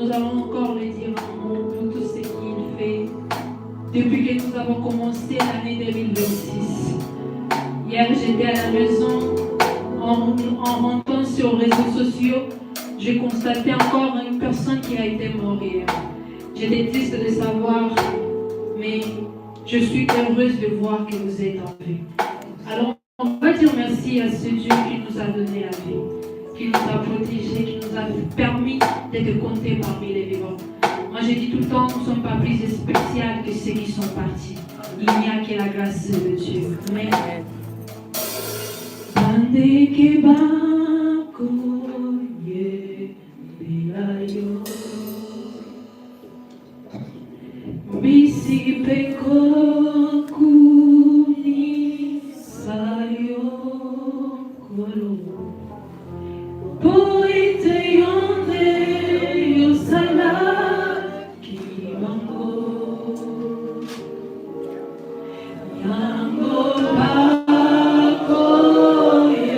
nous allons encore lui dire un mot pour tout ce qu'il fait depuis que nous avons commencé l'année 2026. Hier, j'étais à la maison, en rentrant sur les réseaux sociaux, j'ai constaté encore une personne qui a été morte hier. J'étais triste de savoir, mais je suis heureuse de voir que vous êtes en vie. Alors, on va dire merci à ce Dieu qui nous a donné la vie, qui nous a protégés, qui nous a permis d'être comptés parmi les vivants. Moi, je dis tout le temps, nous ne sommes pas plus spéciaux que ceux qui sont partis. Il n'y a que la grâce de Dieu. Amen. Bisi peko kuni sayo kolo poite yonde yosala kimango yango bako ye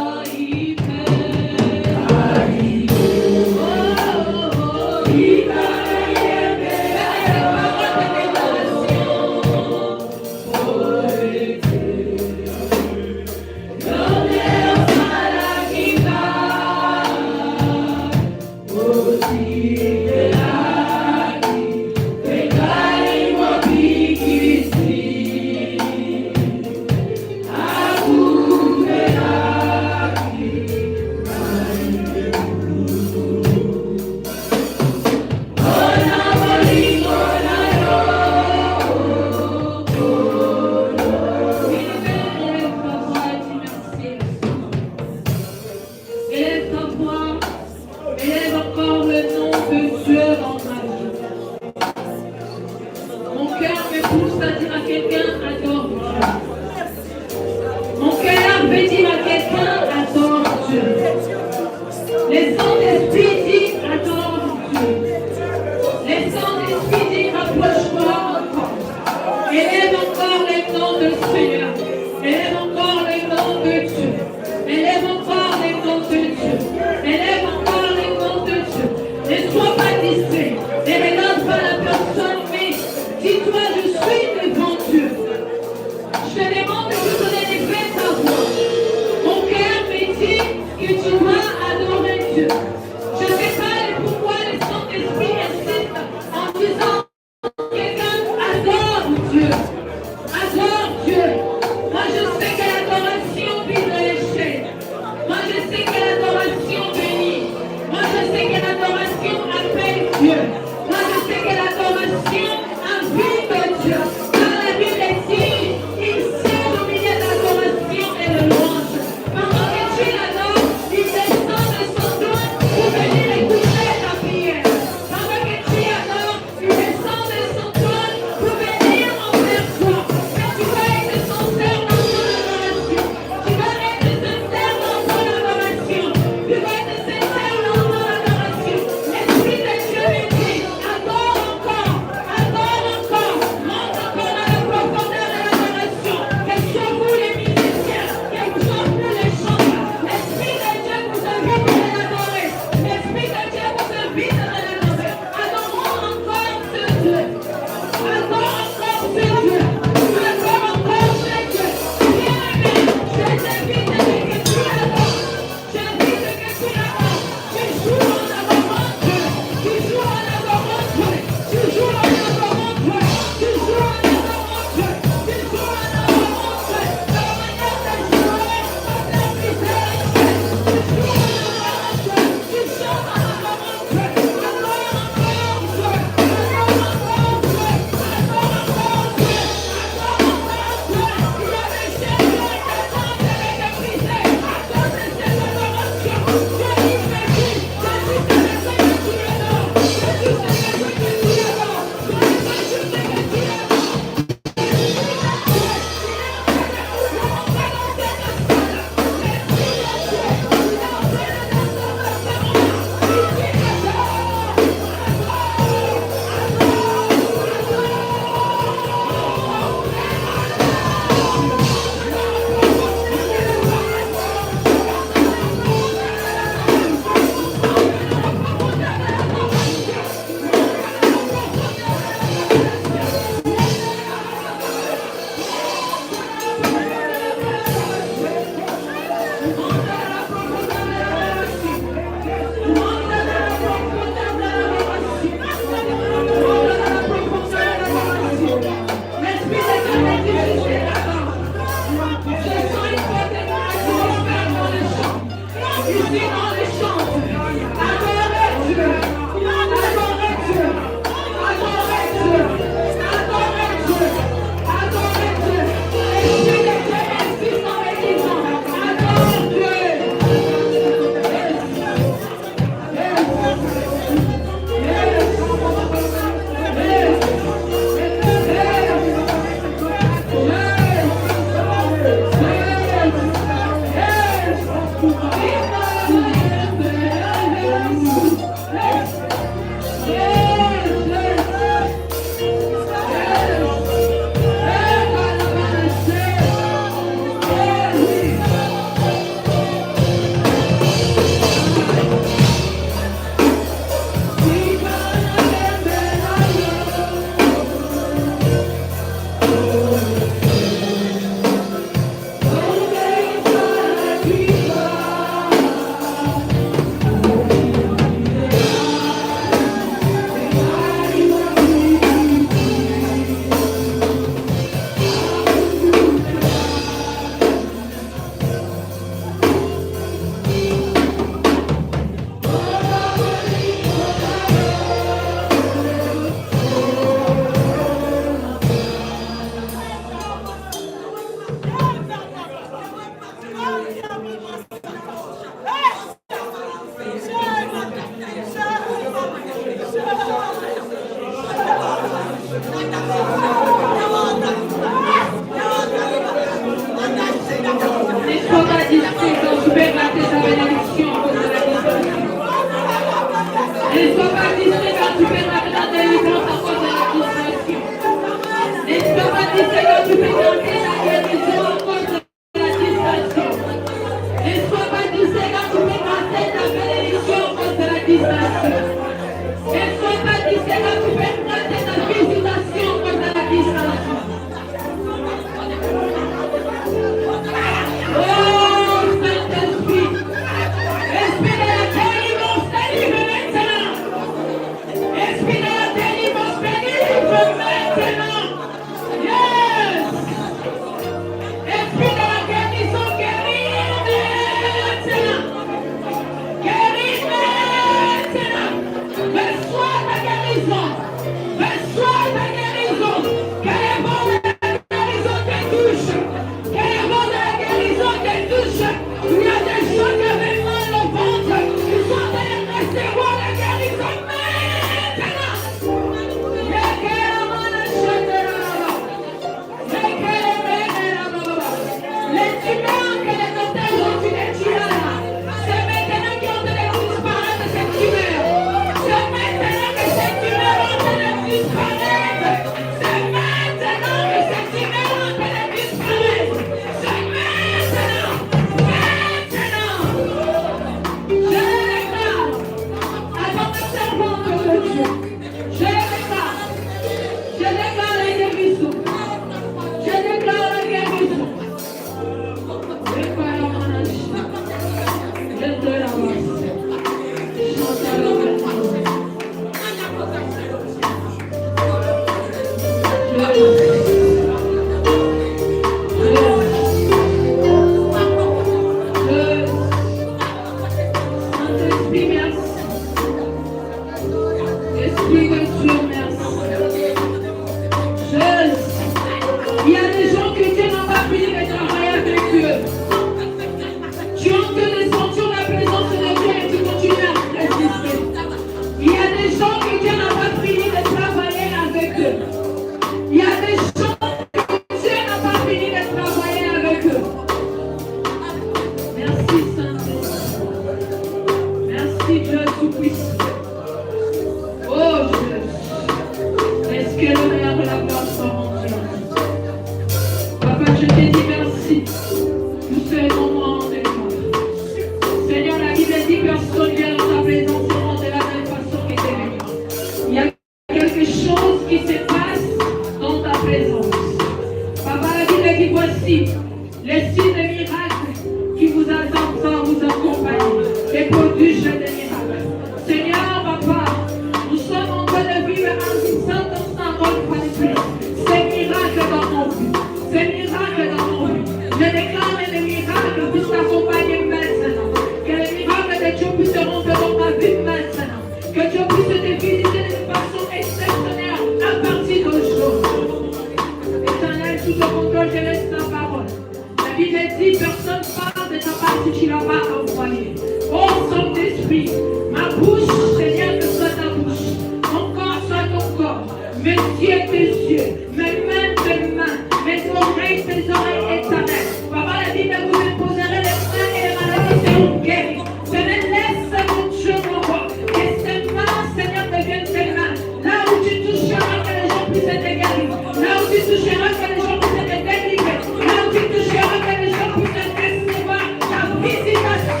Mes oreilles, tes oreilles éternelles. Papa, la Bible vous imposerez les mains et les maladies. sont guéries. Seigneur, laisse mon Dieu, mon roi, que ces mains, Seigneur, deviennent tes mains. Là où tu toucheras, que les gens puissent être guéris. Là où tu toucheras, que les gens puissent être délivrés. Là où tu toucheras, que les gens puissent recevoir ta visitation.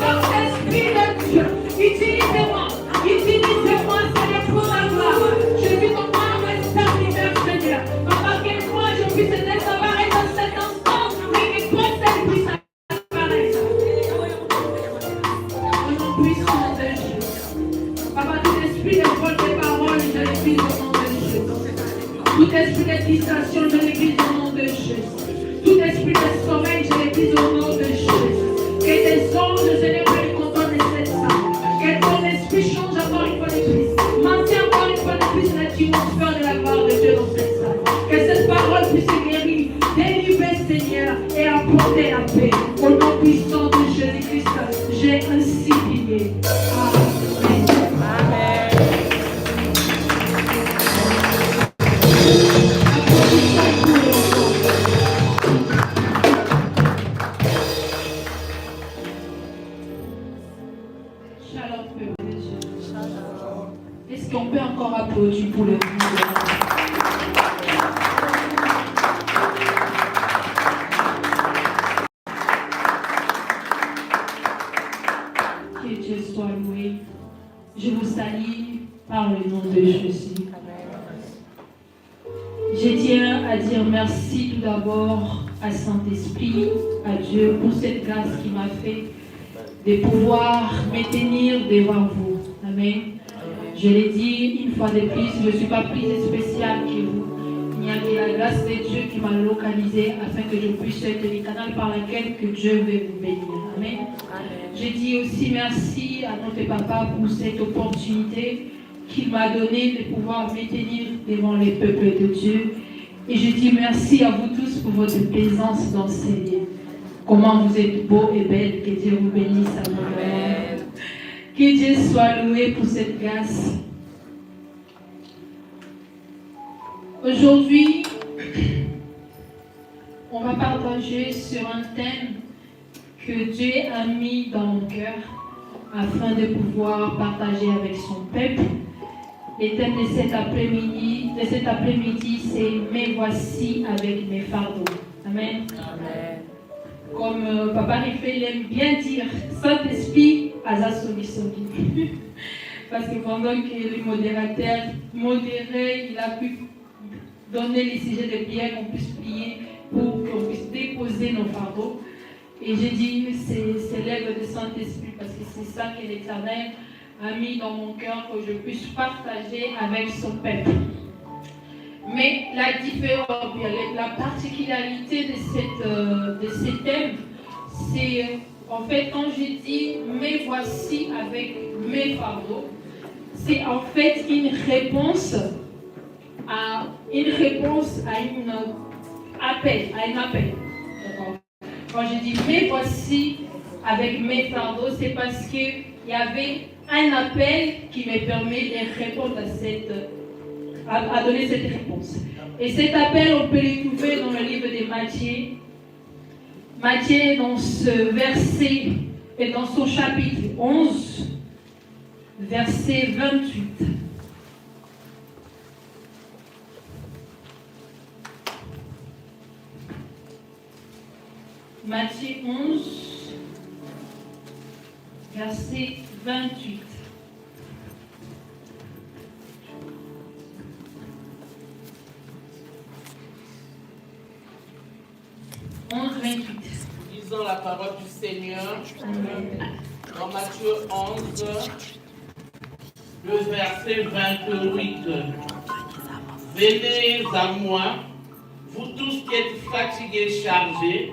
Saint-Esprit de Dieu, utilise-moi, Seigneur, pour la gloire. Je vis ton âme extraordinaire, Seigneur. Papa, que moi, je puisse disparaître dans cet instant, mais que toi, seul puisse apparaître. Au nom puissant de Jésus. Papa, tout esprit de vol des paroles, je les brise au nom de Jésus. Tout esprit de distraction, je les brise au nom de Jésus. Tout esprit de sommeil, je les brise au nom de Jésus. Que tes anges, Seigneur, prennent le contrôle de cette salle. Que ton esprit change encore une fois de plus. Maintiens encore une fois de plus l'atmosphère de la gloire de Dieu dans cette salle. Que cette parole puisse guérir, délivrer, Seigneur, et apporter la paix. Au nom puissant de Jésus-Christ, j'ai ainsi prié. Amen. Amen. Shalom, peuple de Dieu. Est-ce qu'on peut encore applaudir pour le monde? Que Dieu soit loué. Je vous salue par le nom de Jésus. Je tiens à dire merci tout d'abord à Saint-Esprit, à Dieu, pour cette grâce qui m'a fait de pouvoir me tenir devant vous. Amen. Je l'ai dit une fois de plus, je ne suis pas plus spéciale que vous. Il n'y a que la grâce de Dieu qui m'a localisé afin que je puisse être le canal par lequel que Dieu veut vous bénir. Amen. Je dis aussi merci à notre papa pour cette opportunité qu'il m'a donnée de pouvoir me tenir devant les peuples de Dieu. Et je dis merci à vous tous pour votre présence dans ces lieux. Comment vous êtes beaux et belles, que Dieu vous bénisse à vous. Que Dieu soit loué pour cette grâce. Aujourd'hui, on va partager sur un thème que Dieu a mis dans mon cœur afin de pouvoir partager avec son peuple. Le thème de cet après-midi, c'est « Me voici avec mes fardeaux ». Amen. Amen. Comme Papa Riffé, il aime bien dire « Saint-Esprit, Aza Sogi Sogi ». Parce que pendant que le modérateur modérait, il a pu donner les sujets de prière qu'on puisse prier pour qu'on puisse déposer nos fardeaux. Et j'ai dit, c'est l'œuvre du Saint-Esprit parce que c'est ça que l'Éternel a mis dans mon cœur que je puisse partager avec son peuple. Mais la différence, la particularité de ce thème, c'est en fait quand j'ai dit « me voici avec mes fardeaux », c'est en fait une réponse à un appel. Quand je dis « me voici avec mes fardeaux », c'est parce qu'il y avait un appel qui me permet de répondre à donner cette réponse. Et cet appel, on peut le trouver dans le livre de Matthieu. Matthieu, dans ce verset, et dans son chapitre 11, verset 28. Matthieu 11, verset 28. Lisons la parole du Seigneur. Dans Matthieu 11, le verset 28. Venez à moi, vous tous qui êtes fatigués et chargés,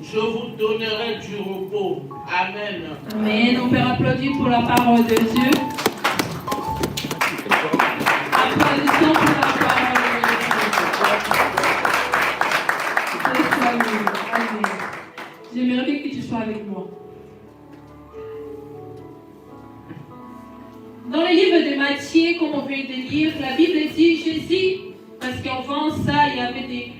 je vous donnerai du repos. Amen. Amen. On peut applaudir pour la parole de Dieu. Applaudissons pour la parole de Dieu. Amen. J'aimerais bien que tu sois avec moi. Dans le livre de Matthieu, comme on vient de lire, la Bible dit Jésus, parce qu'avant ça, il y avait des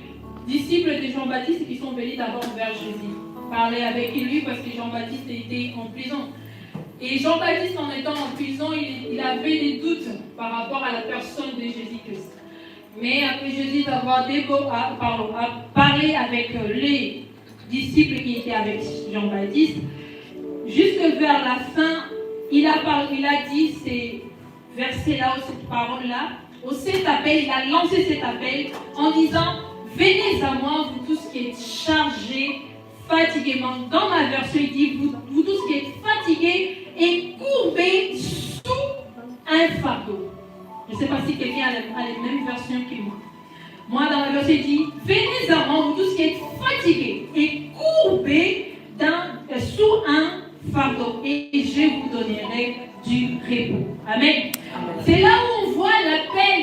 disciples de Jean-Baptiste qui sont venus d'abord vers Jésus. parler avec lui parce que Jean-Baptiste était en prison. Et Jean-Baptiste, en étant en prison, il avait des doutes par rapport à la personne de Jésus-Christ. Mais après Jésus avoir parlé avec les disciples qui étaient avec Jean-Baptiste, jusque vers la fin, il a dit ces versets-là, ou cette parole-là, cet appel, il a lancé cet appel en disant « Venez à moi, vous tous qui êtes chargés, fatigués. » Dans ma version, il dit « Vous tous qui êtes fatigués et courbés sous un fardeau. » Je ne sais pas si quelqu'un a les mêmes versions que moi. Moi, dans ma version, il dit « Venez à moi, vous tous qui êtes fatigués et courbés sous un fardeau, et je vous donnerai du repos. » Amen. C'est là où on voit l'appel.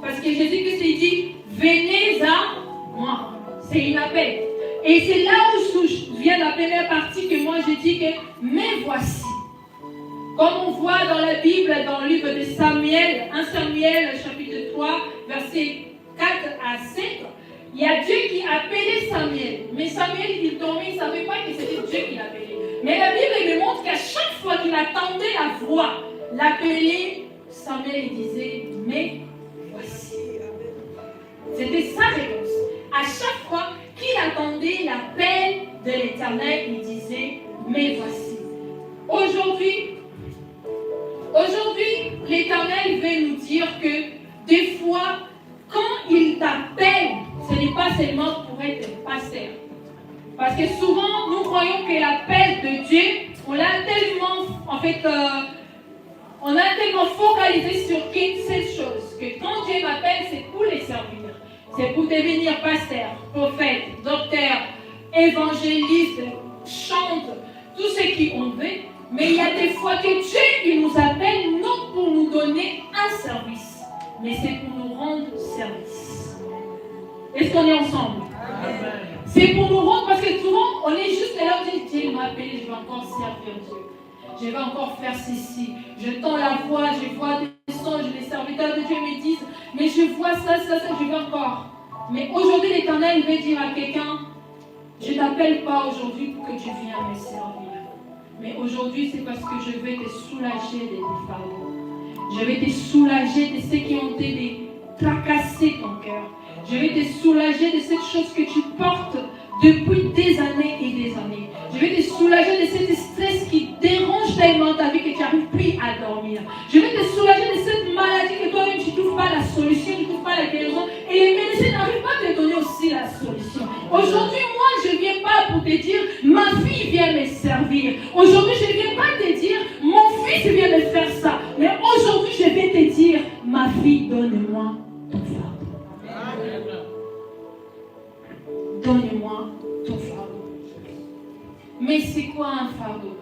Parce que Jésus-Christ dit « Venez à moi. » C'est un appel. Et c'est là où vient la première partie que moi je dis que « Mais voici ». Comme on voit dans la Bible, dans le livre de Samuel, 1 Samuel chapitre 3, versets 4 à 7, il y a Dieu qui appelait Samuel. Mais Samuel, il dormait, il ne savait pas que c'était Dieu qui l'appelait. Mais la Bible me montre qu'à chaque fois qu'il attendait la voix, l'appeler, Samuel disait, mais voici. C'était sa réponse. À chaque fois qu'il attendait l'appel de l'Éternel, il disait, mais voici. Aujourd'hui, l'Éternel veut nous dire que des fois, quand il t'appelle, ce n'est pas seulement pour être pasteur. Parce que souvent, nous croyons que l'appel de Dieu, on a tellement focalisé sur qu'une seule chose, que quand Dieu m'appelle, c'est pour les servir. C'est pour devenir pasteur, prophète, docteur, évangéliste, chante, tout ce qu'on veut. Mais il y a des fois que Dieu il nous appelle non pour nous donner un service, mais c'est pour nous rendre service. Est-ce qu'on est ensemble? Amen. C'est pour nous rendre, parce que souvent on est juste là où Dieu m'a appelé, je vais encore servir Dieu. Je vais encore faire ceci. Je tends la voix, je vois des songes, les serviteurs de Dieu me disent, mais je vois ça, je vais encore. Mais aujourd'hui l'Éternel veut dire à quelqu'un, je ne t'appelle pas aujourd'hui pour que tu viennes me servir. Mais aujourd'hui, c'est parce que je vais te soulager de tes fardeaux. Je vais te soulager de ceux qui ont été tracasser ton cœur. Je vais te soulager de cette chose que tu portes depuis des années et des années. Je vais te soulager de cet stress qui dérange tellement ta vie que tu n'arrives plus à dormir. Je vais te soulager de cette maladie que toi-même tu ne trouves pas la solution, tu ne trouves pas la guérison. Et les médecins n'arrivent pas à te donner aussi la solution. Aujourd'hui, moi, je ne viens pas pour te dire, ma fille vient me servir. Aujourd'hui, je ne viens pas te dire, mon fils vient me faire ça. Mais aujourd'hui, je vais te dire, ma fille, donne-moi ton fardeau. Donne-moi ton fardeau. Mais c'est quoi un fardeau?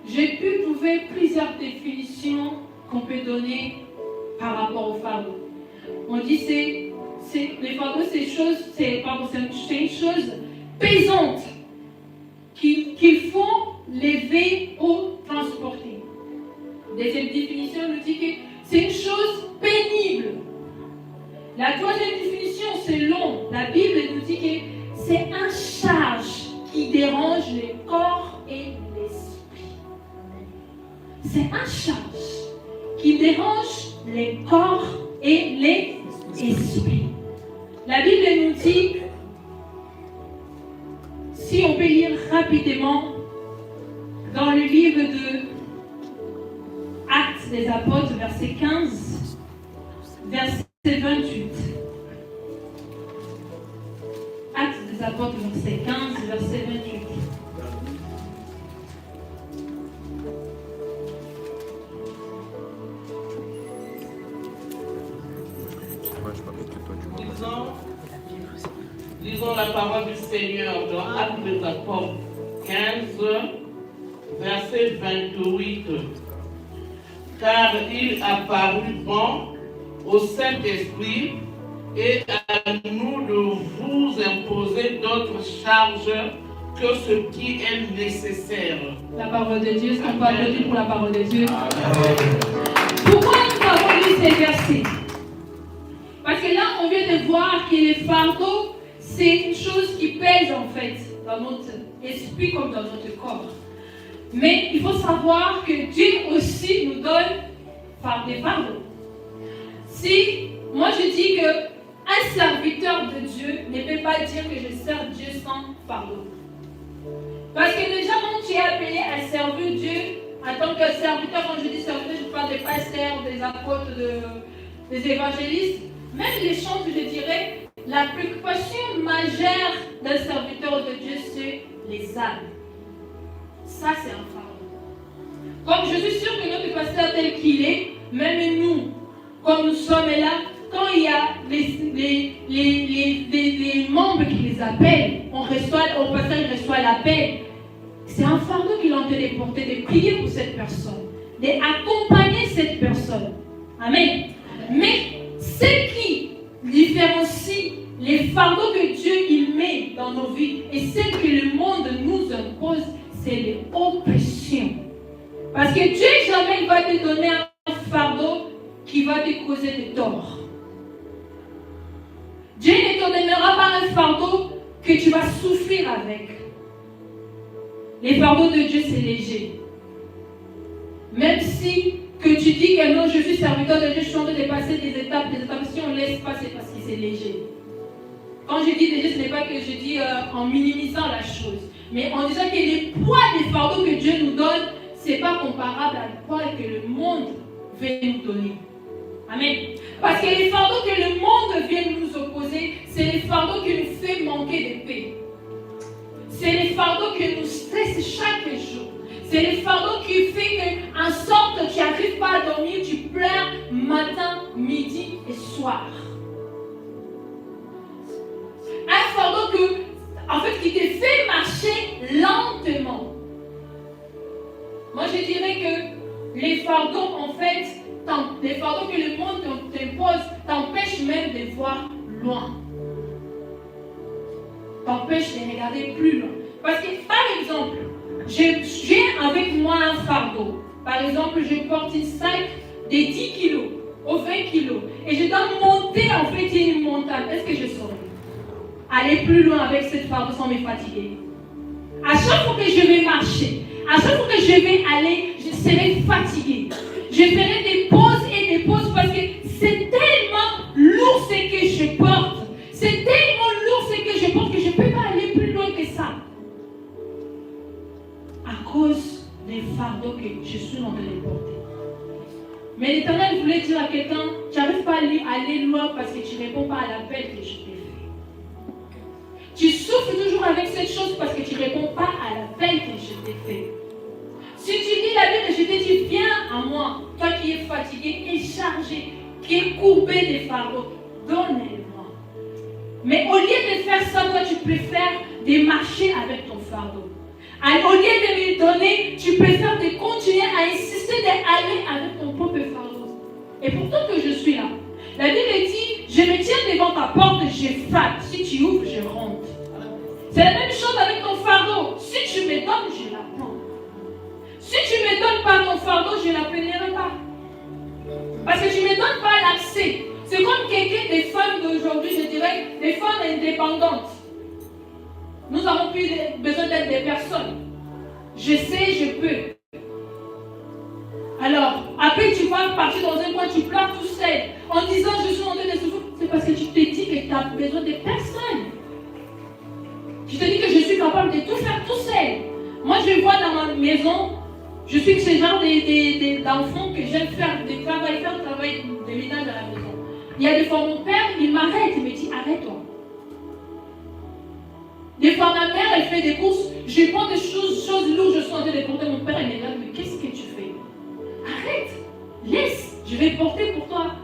J'ai pu trouver plusieurs définitions qu'on peut donner par rapport au fardeau. On dit les fardeaux, c'est une chose pesante qu'il faut lever ou transporter. Deuxième définition nous dit que c'est une chose pénible. La troisième définition, c'est long. La Bible nous dit que c'est un charge qui dérange le corps et l'esprit. C'est un charge qui dérange les corps et l'esprit. La Bible nous dit, si on peut lire rapidement dans le livre de Actes des Apôtres, verset 15, verset 28. Actes des Apôtres, verset 15, verset 28. Lisons la parole du Seigneur dans Actes des Apôtres 15, verset 28. Car il a paru bon au Saint-Esprit et à nous de vous imposer d'autres charges que ce qui est nécessaire. La parole de Dieu, est-ce qu'on peut applaudir pour la parole de Dieu? Amen. Pourquoi nous avons lu ces versets? Parce que là, on vient de voir que les fardeaux, c'est une chose qui pèse en fait. dans notre esprit comme dans notre corps. Mais il faut savoir que Dieu aussi nous donne des fardeaux. Si moi je dis qu'un serviteur de Dieu ne peut pas dire que je sers Dieu sans fardeau. Parce que déjà quand tu es appelé à servir Dieu en tant que serviteur, quand je dis serviteur, je parle des pasteurs, des apôtres, des évangélistes, même les chants, je dirais, la préoccupation majeure d'un serviteur de Dieu, c'est les âmes. Ça, c'est un fardeau. Comme je suis sûre que notre pasteur tel qu'il est, même nous, comme nous sommes là, quand il y a les membres qui les appellent, au pasteur il reçoit l'appel. C'est un fardeau qu'il est en train de porter, de prier pour cette personne, d'accompagner cette personne. Amen. Mais ce qui différencie les fardeaux que Dieu il met dans nos vies et celles que le monde nous impose, c'est les oppressions. Parce que Dieu jamais va te donner un fardeau qui va te causer des torts. Dieu ne te donnera pas un fardeau que tu vas souffrir avec. Les fardeaux de Dieu, c'est léger. Même si que tu dis que non, je suis serviteur de Dieu, je suis en train de passer des étapes. Si on laisse passer parce que c'est léger. Quand je dis léger, ce n'est pas que je dis en minimisant la chose, mais en disant que les poids des fardeaux que Dieu nous donne, ce n'est pas comparable à le poids que le monde veut nous donner. Amen. Parce que les fardeaux que le monde vient nous opposer, c'est les fardeaux qui nous font manquer de paix. C'est les fardeaux qui nous stressent chaque jour. C'est les fardeaux qui font qu'en sorte que tu n'arrives pas à dormir, tu pleures matin, midi et soir. Un fardeau qui te fait marcher lentement. Moi, je dirais que les fardeaux, en fait, les fardeaux que le monde t'impose, t'empêchent même de voir loin. T'empêchent de regarder plus loin. Parce que, par exemple, j'ai avec moi un fardeau. Par exemple, je porte une sac de 10 kilos ou 20 kilos. Et je dois monter, en fait, une montagne. Est-ce que je saurais aller plus loin avec cette fardeau sans me fatiguer? À chaque fois que je vais marcher, à chaque fois que je vais aller, je serai fatiguée. Je ferai des pauses et des pauses parce que c'est tellement lourd ce que je porte. C'est tellement lourd ce que je porte que je ne peux pas aller plus loin que ça. À cause des fardeaux que je suis en train de porter. Mais l'Éternel voulait dire à quelqu'un, tu n'arrives pas à aller loin parce que tu ne réponds pas à l'appel que je t'ai fait. Tu souffres toujours avec cette chose parce que tu ne réponds pas à l'appel que je t'ai fait. Si tu lis la Bible, je te dis, viens à moi, toi qui es fatigué et chargé, qui es courbé des fardeaux, donne-le-moi. Mais au lieu de faire ça, toi tu préfères de marcher avec ton fardeau. Au lieu de me donner, tu préfères de continuer à insister d'aller avec ton propre fardeau. Et pourtant que je suis là, la Bible dit, je me tiens devant ta porte, je frappe. Si tu ouvres, je rentre. C'est la même chose avec ton fardeau. Si tu me donnes, je la prends. Si tu ne me donnes pas ton fardeau, je ne l'appellerai pas. Parce que tu ne me donnes pas l'accès. C'est comme quelqu'un des femmes d'aujourd'hui, je dirais, des femmes indépendantes. Nous avons plus besoin d'être des personnes. Je sais, je peux. Alors, après tu vas partir dans un coin, tu pleures tout seul, en disant je suis en train de souffrir. C'est parce que tu te dis que tu as besoin de personne. Tu te dis que je suis capable de tout faire tout seul. Moi, je vois dans ma maison, je suis ce genre d'enfant que j'aime faire du travail de ménage à la maison. Il y a des fois, mon père, il m'arrête, il me dit, arrête-toi. Des fois, ma mère, elle fait des courses, je prends des choses lourdes, je suis en train de porter. Mon père, il me dit, mais qu'est-ce que tu fais? Arrête, laisse, je vais porter pour toi.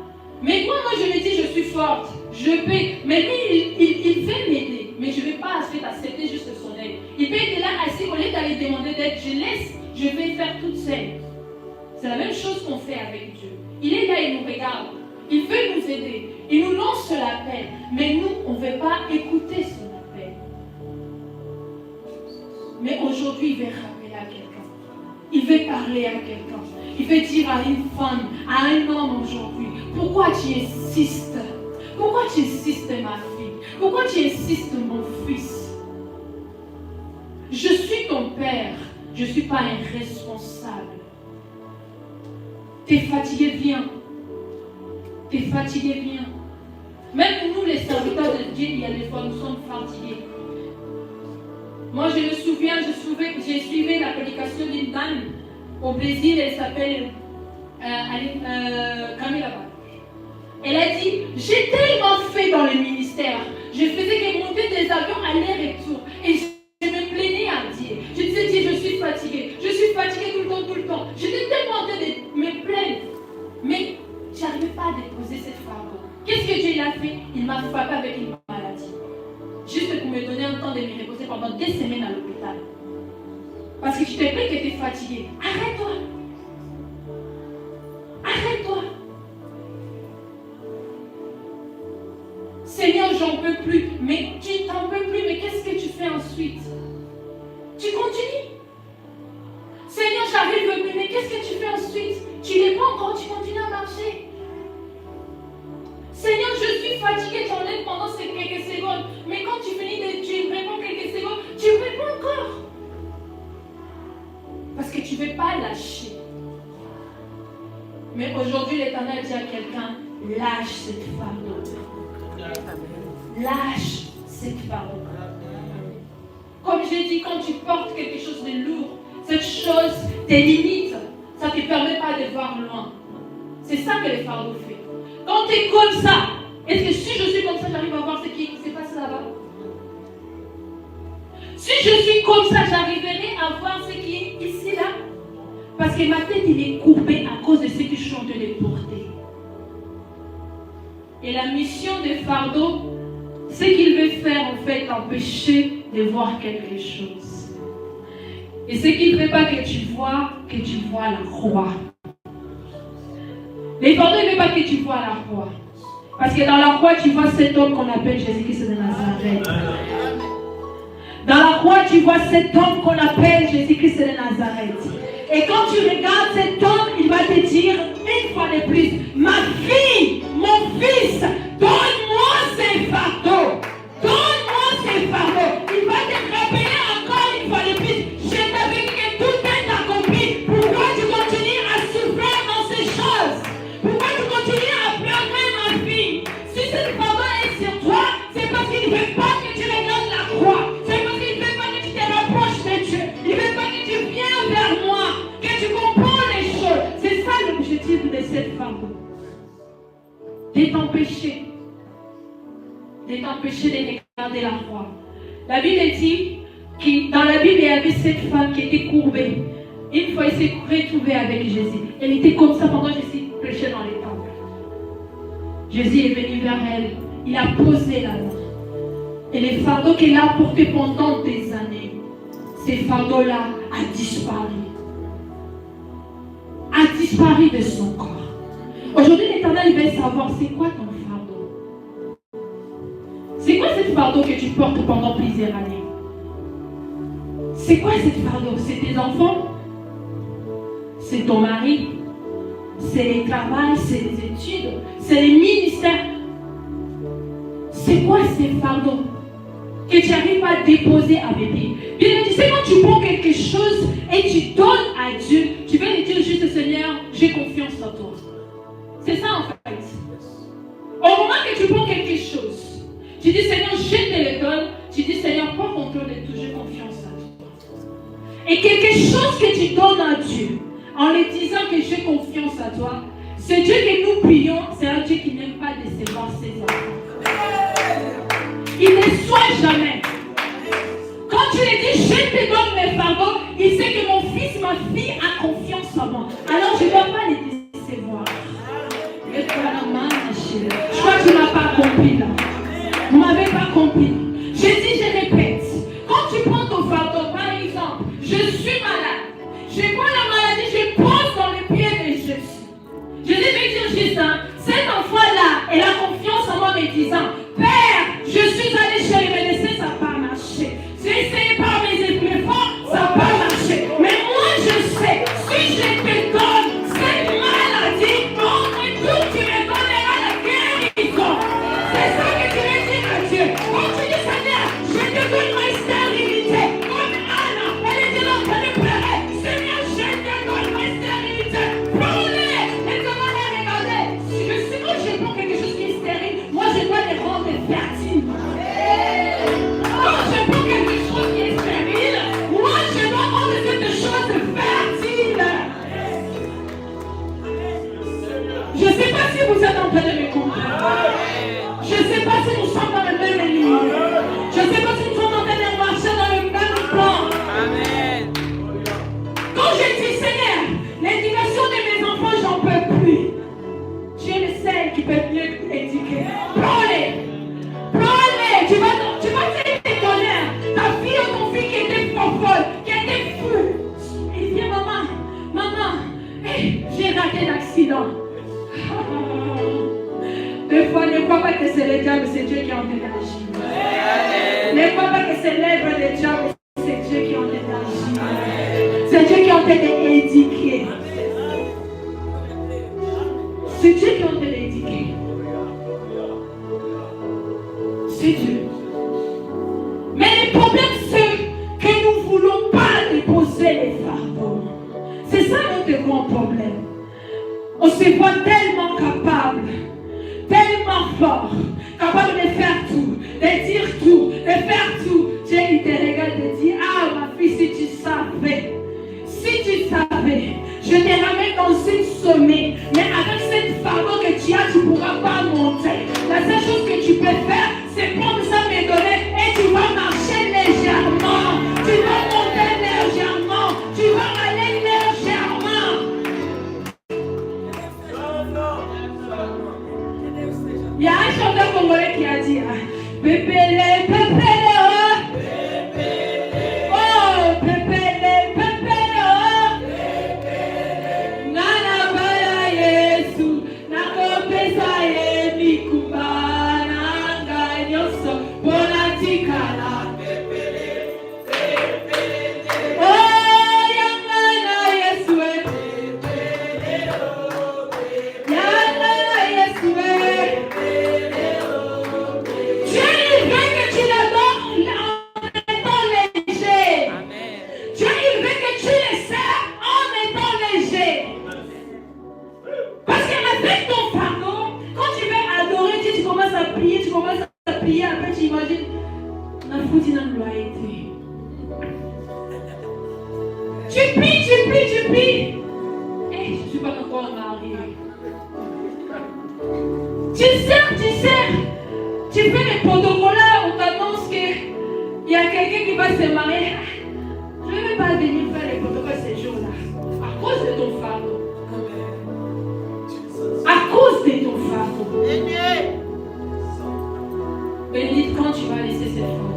Mais moi, je me dis, je suis forte, je peux. Mais lui, il veut m'aider, mais je ne vais pas accepter juste son aide. Il peut être là assis, au lieu d'aller demander d'aide, je laisse, je vais faire toute seule. C'est la même chose qu'on fait avec Dieu. Il est là, il nous regarde. Il veut nous aider. Il nous lance l'appel. Mais nous, on ne veut pas écouter son appel. Mais aujourd'hui, il veut rappeler à quelqu'un. Il veut parler à quelqu'un. Il veut dire à une femme, à un homme aujourd'hui, pourquoi tu insistes? Pourquoi tu insistes, ma fille? Pourquoi tu insistes, mon fils? Je suis ton père. Je ne suis pas un responsable. T'es fatigué, viens. T'es fatigué, viens. Même nous, les serviteurs de Dieu, il y a des fois, nous sommes fatigués. Moi, je me souviens, j'ai suivi la prédication d'une dame au Brésil, elle s'appelle Camila. Elle a dit, j'ai tellement fait dans le ministère. Je faisais que monter des avions aller-retour. Et je me plaignais à Dieu. Je disais, Dieu, je suis fatiguée. Je suis fatiguée tout le temps. J'étais tellement en train de me plaindre. Mais je n'arrivais pas à déposer cette fardeau. Qu'est-ce que Dieu a fait? Il m'a frappé avec une maladie. Juste pour me donner un temps de me reposer pendant 2 semaines à l'hôpital. Parce que je te plains que tu es fatiguée. Arrête-toi. Arrête-toi. Seigneur, j'en peux plus. Mais tu t'en peux plus. Mais qu'est-ce que tu fais ensuite? Tu continues. Seigneur, j'arrive plus. Mais qu'est-ce que tu fais ensuite? Tu n'es pas encore. Tu continues à marcher. Seigneur, je suis fatiguée. Tu enlèves pendant ces quelques secondes. Mais quand tu finis tu réponds quelques secondes, tu réponds encore. Parce que tu ne veux pas lâcher. Mais aujourd'hui, l'Éternel dit à quelqu'un, lâche cette fardeau. Lâche cette fardeau. Comme j'ai dit, quand tu portes quelque chose de lourd, cette chose te limite. Ça ne te permet pas de voir loin. C'est ça que le fardeau fait. Quand tu es comme ça, est-ce que si je suis comme ça, j'arrive à voir ce qui se passe là-bas? Si je suis comme ça, j'arriverai à voir ce qui est ici, là. Parce que ma tête, il est courbée à cause de ce que je suis en train de porter. Et la mission des fardeaux, ce qu'il veut faire, en fait, t'empêcher de voir quelque chose. Et ce qu'il ne veut pas que tu vois la croix. Les fardeaux, il ne veut pas que tu vois la croix. Parce que dans la croix, tu vois cet homme qu'on appelle Jésus-Christ de Nazareth. Dans la croix, tu vois cet homme qu'on appelle Jésus-Christ de Nazareth. Et quand tu regardes cet homme, il va te dire une fois de plus, ma fille, mon fils, donne-moi ces fardeaux. Donne-moi ces fardeaux. Il va te rappeler encore une fois de plus, je t'avais dit que tout est accompli. Pourquoi tu continues à souffrir dans ces choses? Pourquoi tu continues à pleurer, ma fille? Si cette fardeau est sur toi, c'est parce qu'il ne veut pas que tu regardes la croix. C'est parce qu'il ne veut pas que tu te rapproches de Dieu. Il ne veut pas que tu viennes vers moi, que tu comprends les choses. C'est ça l'objectif de cette fardeau. De t'empêcher de regarder la croix. La Bible dit que dans la Bible, il y avait cette femme qui était courbée. Une fois, elle s'est retrouvée avec Jésus. Elle était comme ça pendant que Jésus prêchait dans les temples. Jésus est venu vers elle. Il a posé la main. Et les fardeaux qu'elle a portés pendant des années, ces fardeaux-là ont disparu. A disparu de son corps. Aujourd'hui, l'Éternel veut savoir c'est quoi ton fardeau. C'est quoi cette fardeau que tu portes pendant plusieurs années? C'est quoi cette fardeau? C'est tes enfants? C'est ton mari? C'est le travail? C'est les études? C'est les ministères? C'est quoi ces fardeaux que tu n'arrives pas à déposer à bébé? Bien, tu sais, quand tu prends quelque chose et tu donnes à Dieu, tu vas lui dire juste, Seigneur, j'ai confiance en toi. C'est ça en fait. Au moment que tu prends quelque chose, tu dis, Seigneur, je te le donne. Tu dis, Seigneur, prends contrôle de tout, j'ai confiance en toi. Et quelque chose que tu donnes à Dieu, en lui disant que j'ai confiance à toi, ce Dieu que nous prions, c'est un Dieu qui n'aime pas décevoir ses enfants. Il ne soit jamais. Quand tu lui dis, je te donne mes fardeaux, il sait que mon fils, ma fille a confiance en moi. Alors je ne dois pas les décevoir. Je crois que tu ne m'as pas compris là. Vous ne m'avez pas compris. Je dis, je répète. Quand tu prends ton fardeau, par exemple, je suis malade. Je prends la maladie, je pose dans les pieds de Jésus. Je vais dire Jésus, cet enfant-là, elle a confiance en moi me disant, Père, je suis allé chez les médecins, ça n'a pas marché. J'ai essayé par mes efforts, ça n'a pas marché. Mais moi, je sais, si je te donne président. Des fois, ne crois pas que c'est le diable, c'est Dieu qui est en train d'agir. Ne crois pas que c'est l'œuvre du diable, c'est Dieu qui est en train d'agir. C'est Dieu qui est en train d'édifier. C'est Dieu qui est en train d'édifier. C'est Dieu. Mais le problème, c'est que nous ne voulons pas déposer les fardeaux. C'est ça notre grand problème. On se voit tellement capable, tellement fort, capable de faire tout, de dire tout, de faire tout. Dieu, il te regarde et te dit, ah ma fille, si tu savais, je te ramène dans une sommet, mais avec cette fardeau que tu as, tu ne pourras pas monter. La seule chose que tu peux faire, c'est prendre ça, me donner, et tu vas marcher légèrement. Tu vas monter légèrement. Tu vas aller légèrement. Il y a un chanteur congolais qui a dit, Pépélé, pépélé, oh. Oh, pépélé, pépélé, oh. Nana baya Yesu, nakopesa ye mikumba, nanga nyoso, bona tikala. Oh, yangana Yesu, yangana Yesu. Dieu, il veut que tu l'adores en étant léger. Dieu, il veut que tu le sers en étant léger. Parce qu'avec ton fardeau, quand tu veux adorer Dieu, tu commences à prier, après tu imagines, la foutie dans le loyauté. Tu pries. Et je ne suis pas encore mariée. Tu sers. Tu fais les protocoles, on t'annonce qu'il y a quelqu'un qui va se marier. Je ne vais pas venir faire les protocoles ces jours-là. À cause de ton fardeau. À cause de ton fardeau. Bénite quand tu vas laisser ces fardeaux.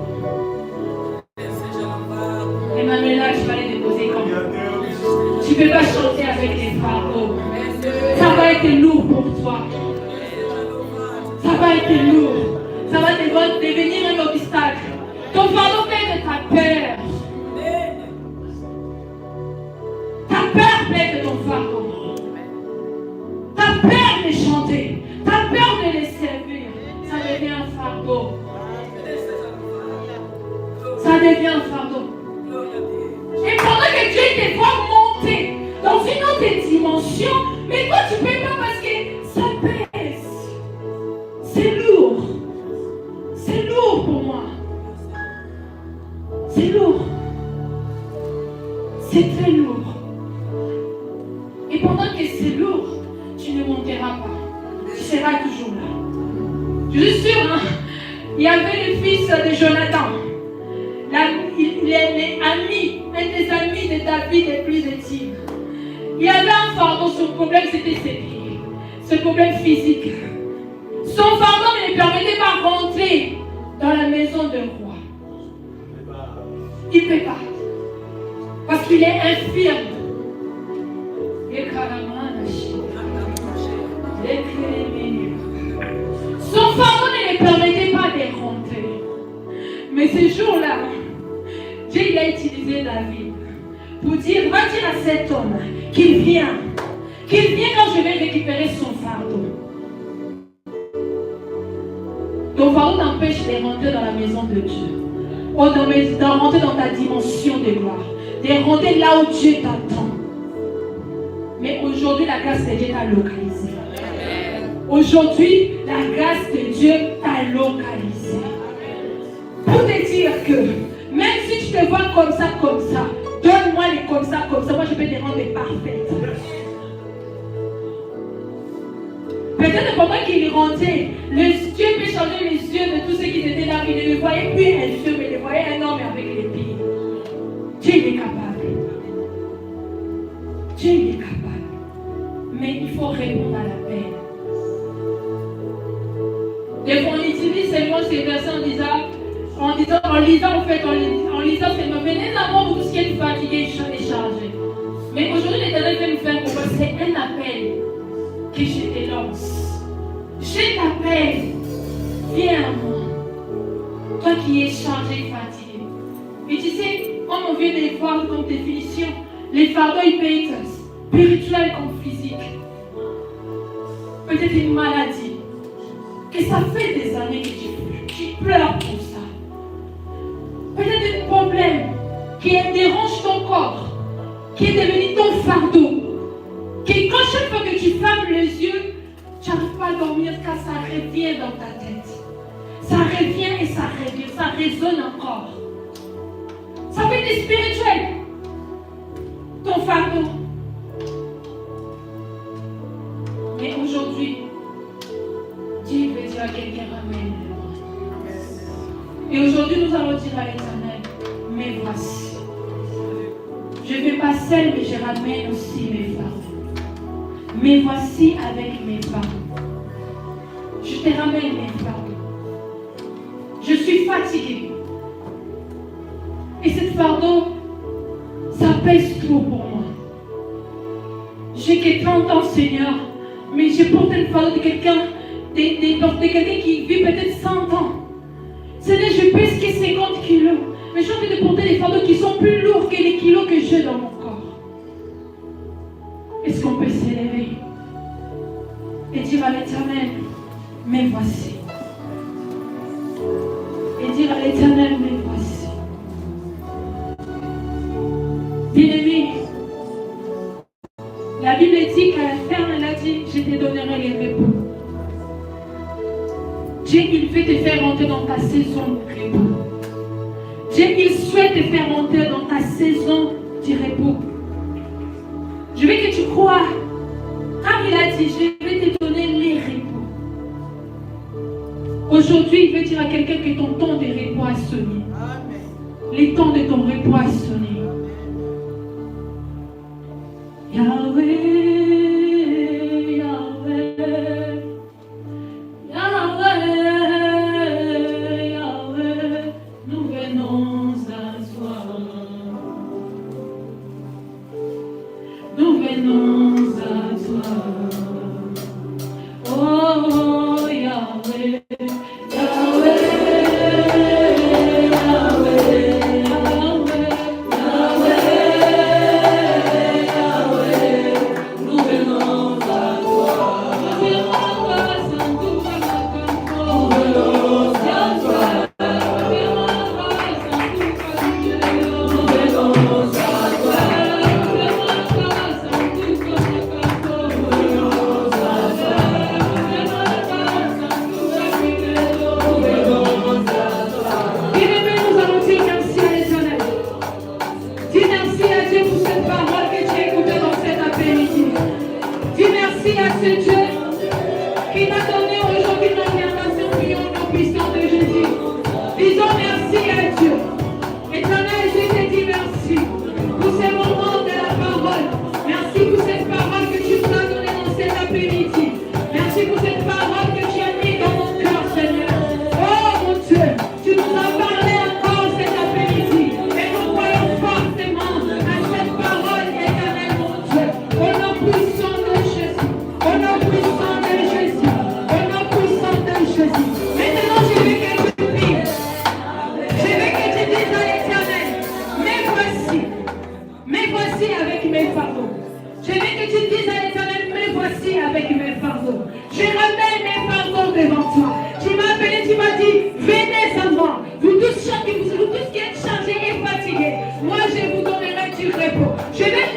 Emmanuela, tu vas les déposer quand? Tu ne peux pas chanter avec les fardeaux. Ça va être lourd pour toi. Ça va être lourd. Ça va devenir un obstacle. Ton fardeau fait de ta peur. Ta peur fait de ton fardeau. Ta peur de chanter. Ta peur de les servir. Ça devient un fardeau. Ça devient un fardeau. Et pendant que Dieu te voit monter dans une autre dimension, mais toi tu ne peux pas parce que ça pèse. C'est lourd. C'est lourd pour moi. C'est lourd. C'est très lourd. Et pendant que c'est lourd, tu ne monteras pas. Tu seras toujours là. Je suis sûre, hein? Il y avait le fils de Jonathan. Il est un des amis de David les plus intimes. Il avait un fardeau, son problème c'était ses pieds. Ce problème physique. Son fardeau ne lui permettait pas de rentrer dans la maison d'un roi. Il ne peut pas. Parce qu'il est infirme. Son fardeau ne lui permettait pas de rentrer. Mais ce jour-là, Dieu il a utilisé David pour dire, va dire à cet homme qu'il vient quand je vais récupérer son fardeau. Ton fardeau t'empêche de rentrer dans la maison de Dieu, de rentrer dans ta dimension de gloire, de rentrer là où Dieu t'attend. Mais aujourd'hui, la grâce de Dieu t'a localisé. Aujourd'hui, la grâce de Dieu t'a localisé. Pour te dire que même si tu te vois comme ça, donne-moi les comme ça, moi je peux te rendre parfaite. Peut-être pendant qu'il rentrait, Dieu peut changer les yeux de tous ceux qui étaient là. Il ne le voyait plus un yeux, mais il voyait un homme avec les pieds. Dieu il est capable. Dieu il est capable. Mais il faut répondre à l'appel. Des fois on utilise seulement ces versets en lisant seulement, venez à moi vous tous qui êtes fatigués et chargés. Mais aujourd'hui l'éternel veut nous faire comprendre, c'est un appel. que je te lance. Je t'appelle. Viens à moi. Toi qui es chargé et fatigué. Et tu sais, comme on vient de voir comme définition, les fardeaux ils peuvent être spirituels comme physiques. Peut-être une maladie. Que ça fait des années que tu pleures pour ça. Peut-être un problème qui dérange ton corps, qui est devenu ton fardeau. Que quand chaque fois que tu fermes les yeux, tu n'arrives pas à dormir car ça revient dans ta tête. Ça revient et ça revient, ça résonne encore. Ça peut être spirituel. Ton fardeau. Mais aujourd'hui, Dieu veut dire à quelqu'un, ramène-le. Et aujourd'hui, nous allons dire à l'Éternel, mais voici. Je ne vais pas seul, mais je ramène aussi mes fardeaux. Mais voici avec mes fardeaux. Je te ramène mes fardeaux. Je suis fatiguée. Et cette fardeau, ça pèse trop pour moi. J'ai que 30 ans, Seigneur, mais j'ai porté le fardeau de quelqu'un qui vit peut-être 100 ans. Seigneur, je pèse que 50 kilos. Mais j'ai envie de porter des fardeaux qui sont plus lourds que les kilos que j'ai dans mon corps. Est-ce qu'on peut s'élever et dire à l'Éternel, mais voici. Et dire à l'Éternel, mais voici. Bien-aimé, la Bible dit qu'à la fin, elle a dit, je te donnerai les repos. Dieu, il veut te faire rentrer dans ta saison de repos. Dieu, il souhaite te faire rentrer dans ta saison de repos. Je veux que tu crois, car il a dit, je vais te donner les repos. Aujourd'hui, il veut dire à quelqu'un que ton temps de repos a sonné. Les temps de ton repos a sonné. Yahweh, Yahweh, Yahweh, Yahweh, nous venons à toi. Nous venons à toi. Oh, Yahweh, Yahweh. Moi, je vous donnerai du repos. Je vais